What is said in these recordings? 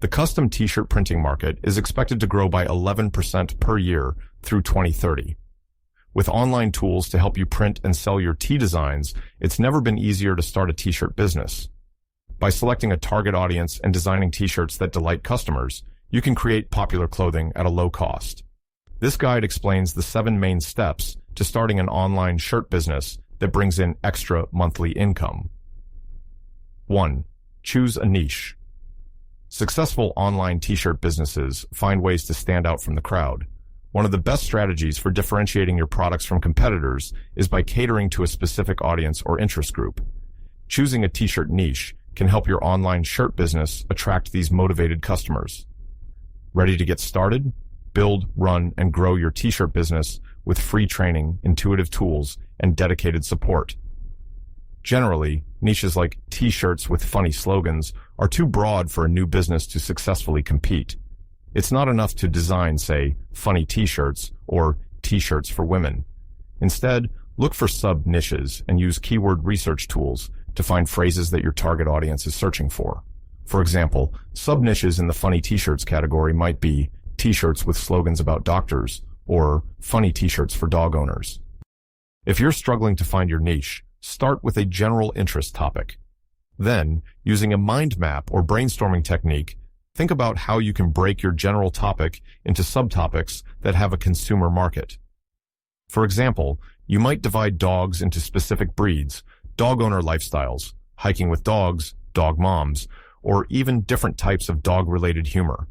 The custom t-shirt printing market is expected to grow by 11% per year through 2030. With online tools to help you print and sell your tee designs, it's never been easier to start a t-shirt business. By selecting a target audience and designing t-shirts that delight customers, you can create popular clothing at a low cost. This guide explains the 7 main steps to starting an online shirt business that brings in extra monthly income. 1. Choose a niche. Successful online t-shirt businesses find ways to stand out from the crowd. One of the best strategies for differentiating your products from competitors is by catering to a specific audience or interest group. Choosing a t-shirt niche can help your online shirt business attract these motivated customers. Ready to get started? Build, run, and grow your t-shirt business with free training, intuitive tools, and dedicated support. Generally, niches like t-shirts with funny slogans are too broad for a new business to successfully compete. It's not enough to design, say, funny t-shirts or t-shirts for women. Instead, look for sub-niches and use keyword research tools to find phrases that your target audience is searching for. For example, sub-niches in the funny t-shirts category might be t-shirts with slogans about doctors or funny t-shirts for dog owners. If you're struggling to find your niche, start with a general interest topic. Then, using a mind map or brainstorming technique, think about how you can break your general topic into subtopics that have a consumer market. For example, you might divide dogs into specific breeds, dog owner lifestyles, hiking with dogs, dog moms, or even different types of dog-related humor.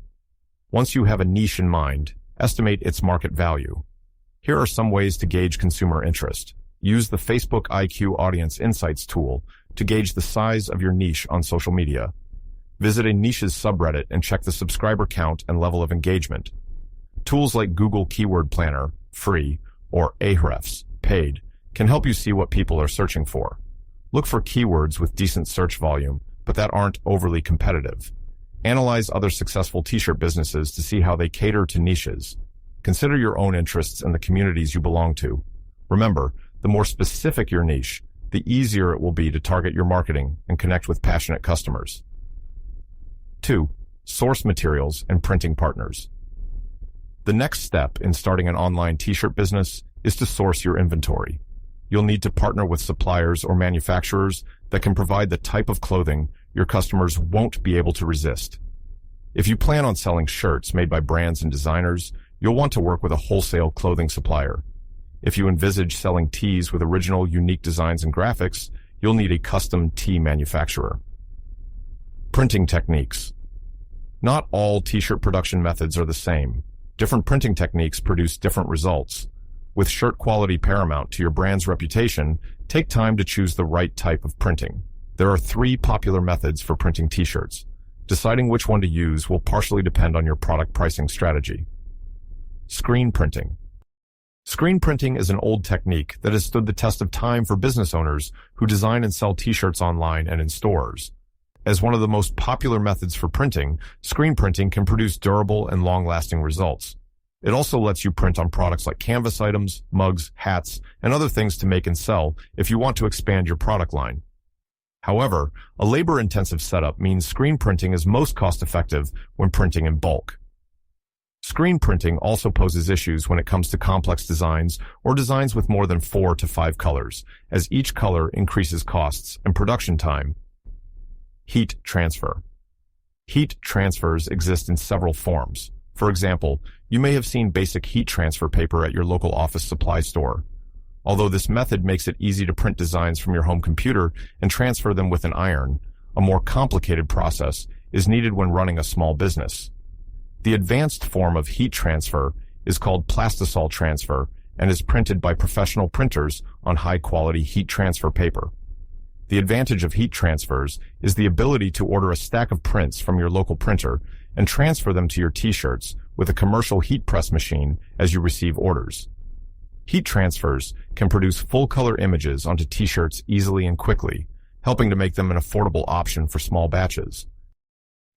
Once you have a niche in mind, estimate its market value. Here are some ways to gauge consumer interest. Use the Facebook IQ Audience Insights tool to gauge the size of your niche on social media. Visit a niche's subreddit and check the subscriber count and level of engagement. Tools like Google Keyword Planner, free, or Ahrefs, paid, can help you see what people are searching for. Look for keywords with decent search volume, but that aren't overly competitive. Analyze other successful t-shirt businesses to see how they cater to niches. Consider your own interests and the communities you belong to. Remember, the more specific your niche, the easier it will be to target your marketing and connect with passionate customers. 2. Source materials and printing partners. The next step in starting an online t-shirt business is to source your inventory. You'll need to partner with suppliers or manufacturers that can provide the type of clothing your customers won't be able to resist. If you plan on selling shirts made by brands and designers, you'll want to work with a wholesale clothing supplier. If you envisage selling tees with original, unique designs and graphics, you'll need a custom tee manufacturer. Printing techniques. Not all t-shirt production methods are the same. Different printing techniques produce different results. With shirt quality paramount to your brand's reputation, take time to choose the right type of printing. There are 3 popular methods for printing t-shirts. Deciding which one to use will partially depend on your product pricing strategy. Screen printing. Screen printing is an old technique that has stood the test of time for business owners who design and sell t-shirts online and in stores. As one of the most popular methods for printing, screen printing can produce durable and long-lasting results. It also lets you print on products like canvas items, mugs, hats, and other things to make and sell if you want to expand your product line. However, a labor-intensive setup means screen printing is most cost-effective when printing in bulk. Screen printing also poses issues when it comes to complex designs or designs with more than 4 to 5 colors, as each color increases costs and production time. Heat transfer. Heat transfers exist in several forms. For example, you may have seen basic heat transfer paper at your local office supply store. Although this method makes it easy to print designs from your home computer and transfer them with an iron, a more complicated process is needed when running a small business. The advanced form of heat transfer is called plastisol transfer and is printed by professional printers on high-quality heat transfer paper. The advantage of heat transfers is the ability to order a stack of prints from your local printer and transfer them to your t-shirts with a commercial heat press machine as you receive orders. Heat transfers can produce full-color images onto t-shirts easily and quickly, helping to make them an affordable option for small batches.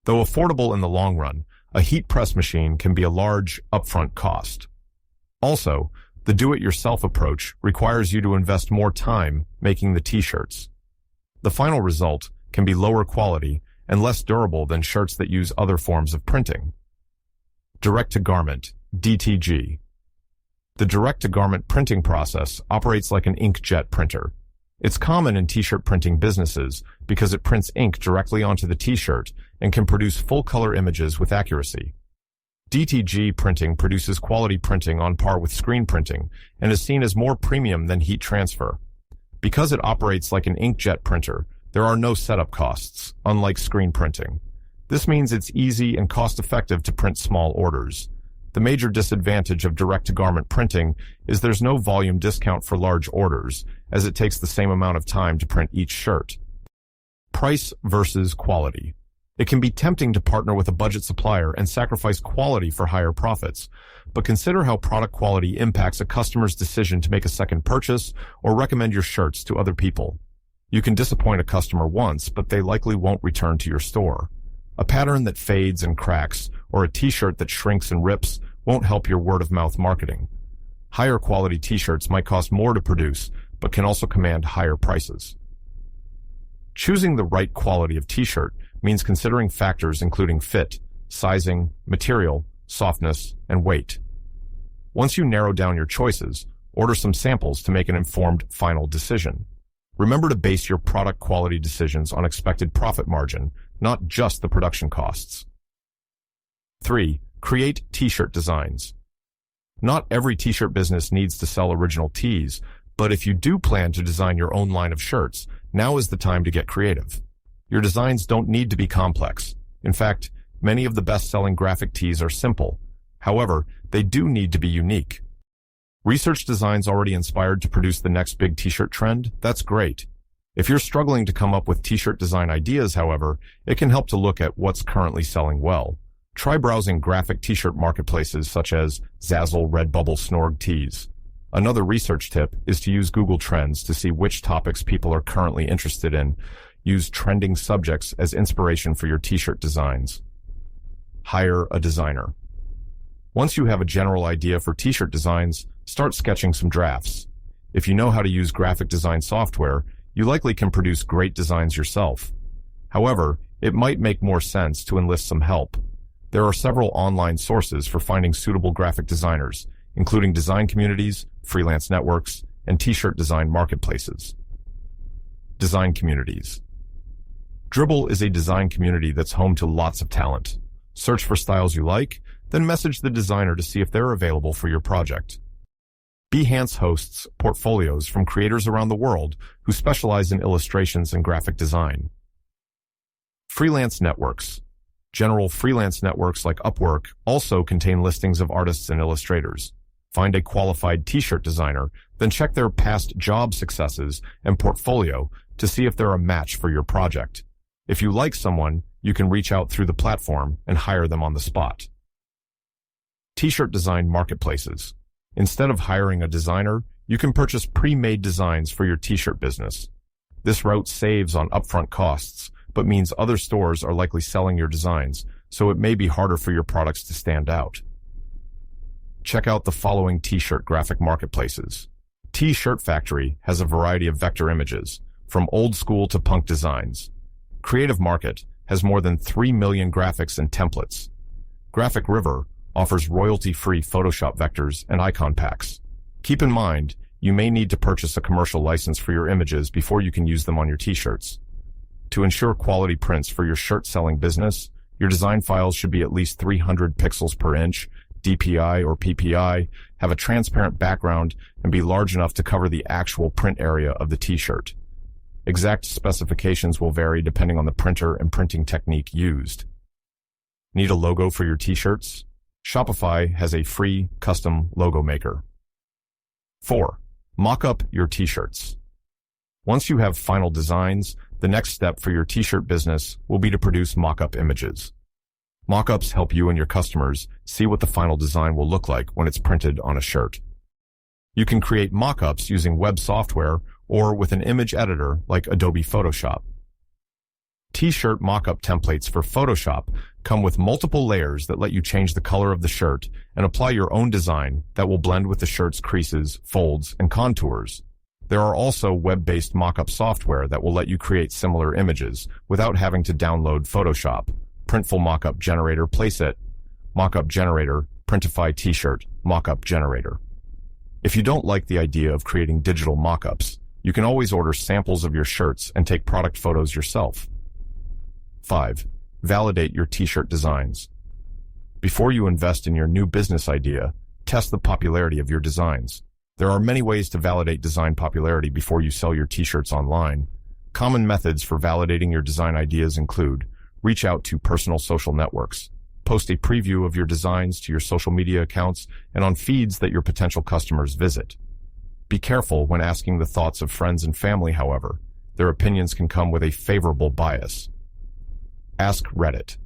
Though affordable in the long run, a heat press machine can be a large, upfront cost. Also, the do-it-yourself approach requires you to invest more time making the t-shirts. The final result can be lower quality and less durable than shirts that use other forms of printing. Direct-to-garment, DTG. The direct-to-garment printing process operates like an inkjet printer. It's common in t-shirt printing businesses because it prints ink directly onto the t-shirt and can produce full-color images with accuracy. DTG printing produces quality printing on par with screen printing and is seen as more premium than heat transfer. Because it operates like an inkjet printer, there are no setup costs, unlike screen printing. This means it's easy and cost-effective to print small orders. The major disadvantage of direct-to-garment printing is there's no volume discount for large orders, as it takes the same amount of time to print each shirt. Price versus quality. It can be tempting to partner with a budget supplier and sacrifice quality for higher profits, but consider how product quality impacts a customer's decision to make a second purchase or recommend your shirts to other people. You can disappoint a customer once, but they likely won't return to your store. A pattern that fades and cracks, or a t-shirt that shrinks and rips, won't help your word-of-mouth marketing. Higher quality t-shirts might cost more to produce, but can also command higher prices. Choosing the right quality of t-shirt means considering factors including fit, sizing, material, softness, and weight. Once you narrow down your choices, order some samples to make an informed final decision. Remember to base your product quality decisions on expected profit margin, not just the production costs. 3. Create t-shirt designs. Not every t-shirt business needs to sell original tees, but if you do plan to design your own line of shirts, now is the time to get creative. Your designs don't need to be complex. In fact, many of the best-selling graphic tees are simple. However, they do need to be unique. Research designs already inspired to produce the next big t-shirt trend? That's great. If you're struggling to come up with t-shirt design ideas, however, it can help to look at what's currently selling well. Try browsing graphic t-shirt marketplaces such as Zazzle, Redbubble, Snorg Tees. Another research tip is to use Google Trends to see which topics people are currently interested in. Use trending subjects as inspiration for your t-shirt designs. Hire a designer. Once you have a general idea for t-shirt designs, start sketching some drafts. If you know how to use graphic design software, you likely can produce great designs yourself. However, it might make more sense to enlist some help. There are several online sources for finding suitable graphic designers, including design communities, freelance networks, and t-shirt design marketplaces. Design communities. Dribbble is a design community that's home to lots of talent. Search for styles you like, then message the designer to see if they're available for your project. Behance hosts portfolios from creators around the world who specialize in illustrations and graphic design. Freelance networks. General freelance networks like Upwork also contain listings of artists and illustrators. Find a qualified t-shirt designer, then check their past job successes and portfolio to see if they're a match for your project. If you like someone, you can reach out through the platform and hire them on the spot. T-shirt design marketplaces. Instead of hiring a designer, you can purchase pre-made designs for your t-shirt business. This route saves on upfront costs, but means other stores are likely selling your designs, so it may be harder for your products to stand out. Check out the following t-shirt graphic marketplaces. T-Shirt Factory has a variety of vector images, from old school to punk designs. Creative Market has more than 3 million graphics and templates. Graphic River offers royalty-free Photoshop vectors and icon packs. Keep in mind, you may need to purchase a commercial license for your images before you can use them on your t-shirts. To ensure quality prints for your shirt-selling business, your design files should be at least 300 pixels per inch, DPI or PPI, have a transparent background, and be large enough to cover the actual print area of the t-shirt. Exact specifications will vary depending on the printer and printing technique used. Need a logo for your t-shirts? Shopify has a free custom logo maker. 4. Mock up your t-shirts. Once you have final designs, the next step for your t-shirt business will be to produce mock-up images. Mock-ups help you and your customers see what the final design will look like when it's printed on a shirt. You can create mock-ups using web software or with an image editor like Adobe Photoshop. T-shirt mock-up templates for Photoshop come with multiple layers that let you change the color of the shirt and apply your own design that will blend with the shirt's creases, folds, and contours. There are also web-based mock-up software that will let you create similar images without having to download Photoshop. Printful Mockup Generator Playset, Mockup Generator, Printify T-shirt, Mockup Generator. If you don't like the idea of creating digital mock-ups, you can always order samples of your shirts and take product photos yourself. 5. Validate your T-shirt designs. Before you invest in your new business idea, test the popularity of your designs. There are many ways to validate design popularity before you sell your T-shirts online. Common methods for validating your design ideas include: reach out to personal social networks, post a preview of your designs to your social media accounts and on feeds that your potential customers visit. Be careful when asking the thoughts of friends and family, however. Their opinions can come with a favorable bias. Ask Reddit.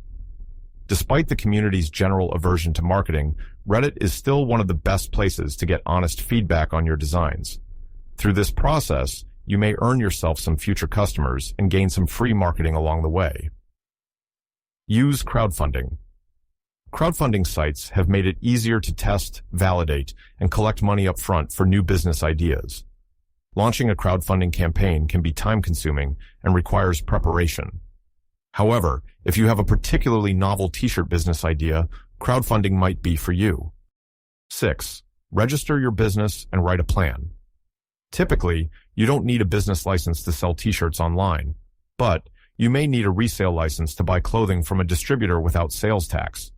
Despite the community's general aversion to marketing, Reddit is still one of the best places to get honest feedback on your designs. Through this process, you may earn yourself some future customers and gain some free marketing along the way. Use crowdfunding. Crowdfunding sites have made it easier to test, validate, and collect money up front for new business ideas. Launching a crowdfunding campaign can be time-consuming and requires preparation. However, if you have a particularly novel T-shirt business idea, crowdfunding might be for you. 6. Register your business and write a plan. Typically, you don't need a business license to sell T-shirts online, but you may need a resale license to buy clothing from a distributor without sales tax.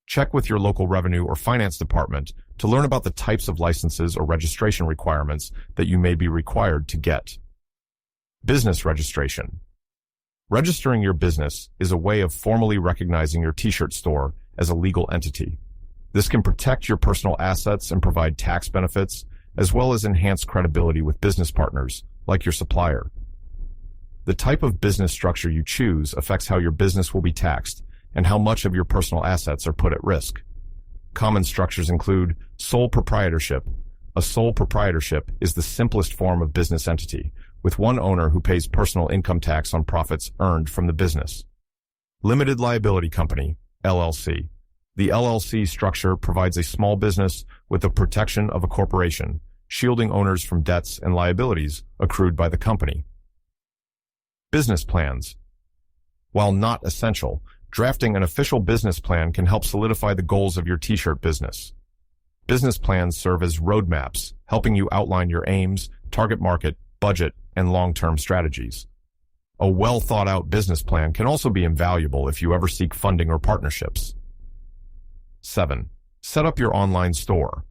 Check with your local revenue or finance department to learn about the types of licenses or registration requirements that you may be required to get. Business registration. Registering your business is a way of formally recognizing your T-shirt store as a legal entity. This can protect your personal assets and provide tax benefits, as well as enhance credibility with business partners, like your supplier. The type of business structure you choose affects how your business will be taxed and how much of your personal assets are put at risk. Common structures include sole proprietorship. A sole proprietorship is the simplest form of business entity, with one owner who pays personal income tax on profits earned from the business. Limited Liability Company, LLC. The LLC structure provides a small business with the protection of a corporation, shielding owners from debts and liabilities accrued by the company. Business plans. While not essential, drafting an official business plan can help solidify the goals of your T-shirt business. Business plans serve as roadmaps, helping you outline your aims, target market, budget, and long-term strategies. A well-thought-out business plan can also be invaluable if you ever seek funding or partnerships. 7. Set up your online store.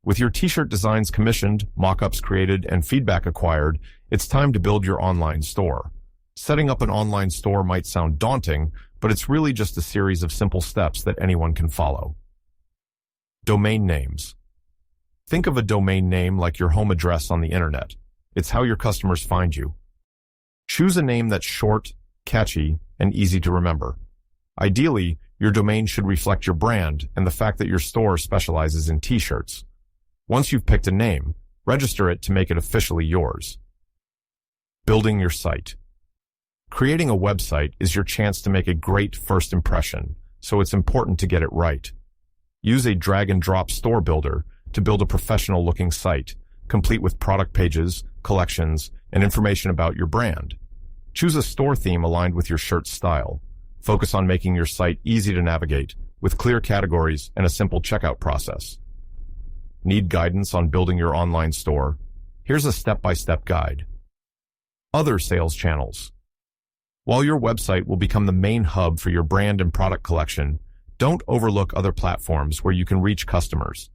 With your T-shirt designs commissioned, mock-ups created, and feedback acquired, it's time to build your online store. Setting up an online store might sound daunting, but it's really just a series of simple steps that anyone can follow. Domain names. Think of a domain name like your home address on the internet. It's how your customers find you. Choose a name that's short, catchy, and easy to remember. Ideally, your domain should reflect your brand and the fact that your store specializes in T-shirts. Once you've picked a name, register it to make it officially yours. Building your site. Creating a website is your chance to make a great first impression, so it's important to get it right. Use a drag-and-drop store builder to build a professional-looking site, complete with product pages, collections, and information about your brand. Choose a store theme aligned with your shirt's style. Focus on making your site easy to navigate, with clear categories and a simple checkout process. Need guidance on building your online store? Here's a step-by-step guide. Other sales channels. While your website will become the main hub for your brand and product collection, don't overlook other platforms where you can reach customers.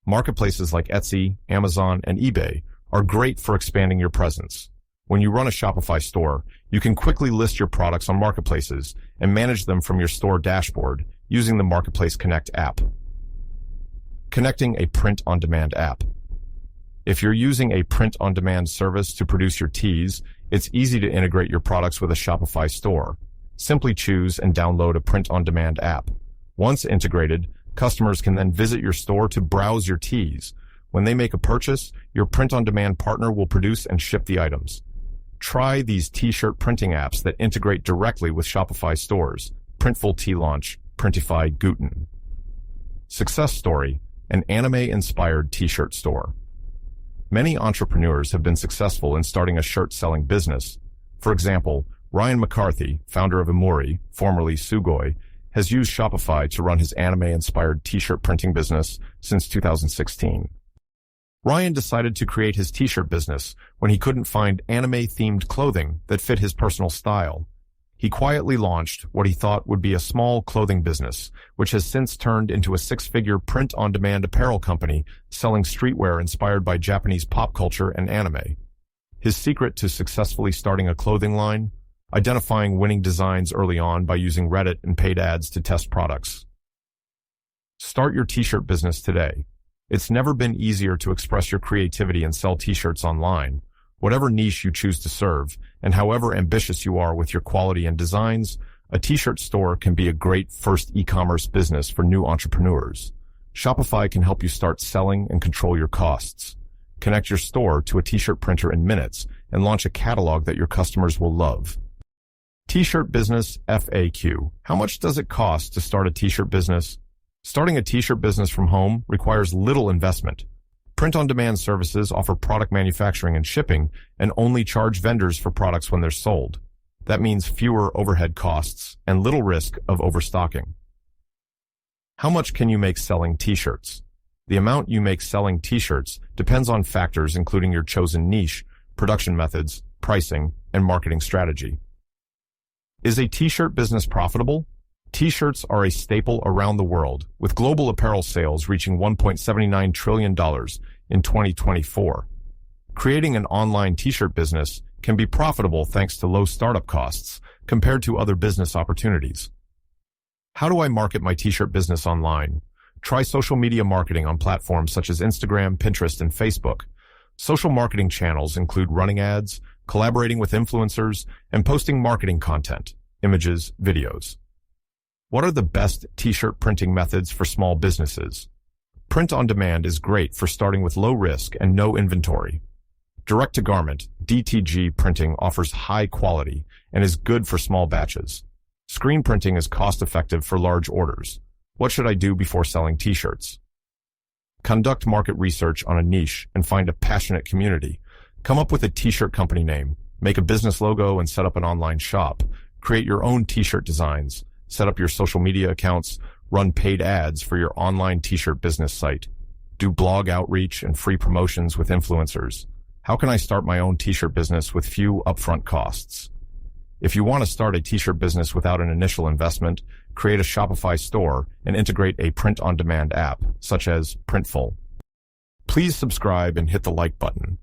Marketplaces like Etsy, Amazon, and eBay are great for expanding your presence. When you run a Shopify store, you can quickly list your products on marketplaces and manage them from your store dashboard using the Marketplace Connect app. Connecting a print-on-demand app. If you're using a print-on-demand service to produce your tees, it's easy to integrate your products with a Shopify store. Simply choose and download a print-on-demand app. Once integrated, customers can then visit your store to browse your tees. When they make a purchase, your print-on-demand partner will produce and ship the items. Try these t-shirt printing apps that integrate directly with Shopify stores. Printful T-Launch, Printify Guten. Success Story, an anime-inspired t-shirt store. Many entrepreneurs have been successful in starting a shirt-selling business. For example, Ryan McCarthy, founder of Emori, formerly Sugoi, has used Shopify to run his anime-inspired t-shirt printing business since 2016. Ryan decided to create his t-shirt business when he couldn't find anime-themed clothing that fit his personal style. He quietly launched what he thought would be a small clothing business, which has since turned into a six-figure print-on-demand apparel company selling streetwear inspired by Japanese pop culture and anime. His secret to successfully starting a clothing line? Identifying winning designs early on by using Reddit and paid ads to test products. Start your t-shirt business today. It's never been easier to express your creativity and sell t-shirts online. Whatever niche you choose to serve, and however ambitious you are with your quality and designs, a t-shirt store can be a great first e-commerce business for new entrepreneurs. Shopify can help you start selling and control your costs. Connect your store to a t-shirt printer in minutes and launch a catalog that your customers will love. T-shirt business FAQ. How much does it cost to start a t-shirt business? Starting a t-shirt business from home requires little investment. Print-on-demand services offer product manufacturing and shipping and only charge vendors for products when they're sold. That means fewer overhead costs and little risk of overstocking. How much can you make selling t-shirts? The amount you make selling t-shirts depends on factors including your chosen niche, production methods, pricing, and marketing strategy. Is a t-shirt business profitable? T-shirts are a staple around the world, with global apparel sales reaching $1.79 trillion in 2024. Creating an online t-shirt business can be profitable thanks to low startup costs compared to other business opportunities. How do I market my t-shirt business online? Try social media marketing on platforms such as Instagram, Pinterest, and Facebook. Social marketing channels include running ads, collaborating with influencers, and posting marketing content, images, videos. What are the best t-shirt printing methods for small businesses? Print on demand is great for starting with low risk and no inventory. Direct-to-garment, DTG printing offers high quality and is good for small batches. Screen printing is cost-effective for large orders. What should I do before selling t-shirts? Conduct market research on a niche and find a passionate community. Come up with a t-shirt company name, make a business logo and set up an online shop. Create your own t-shirt designs. Set up your social media accounts, run paid ads for your online t-shirt business site. Do blog outreach and free promotions with influencers. How can I start my own t-shirt business with few upfront costs? If you want to start a t-shirt business without an initial investment, create a Shopify store and integrate a print-on-demand app, such as Printful. Please subscribe and hit the like button.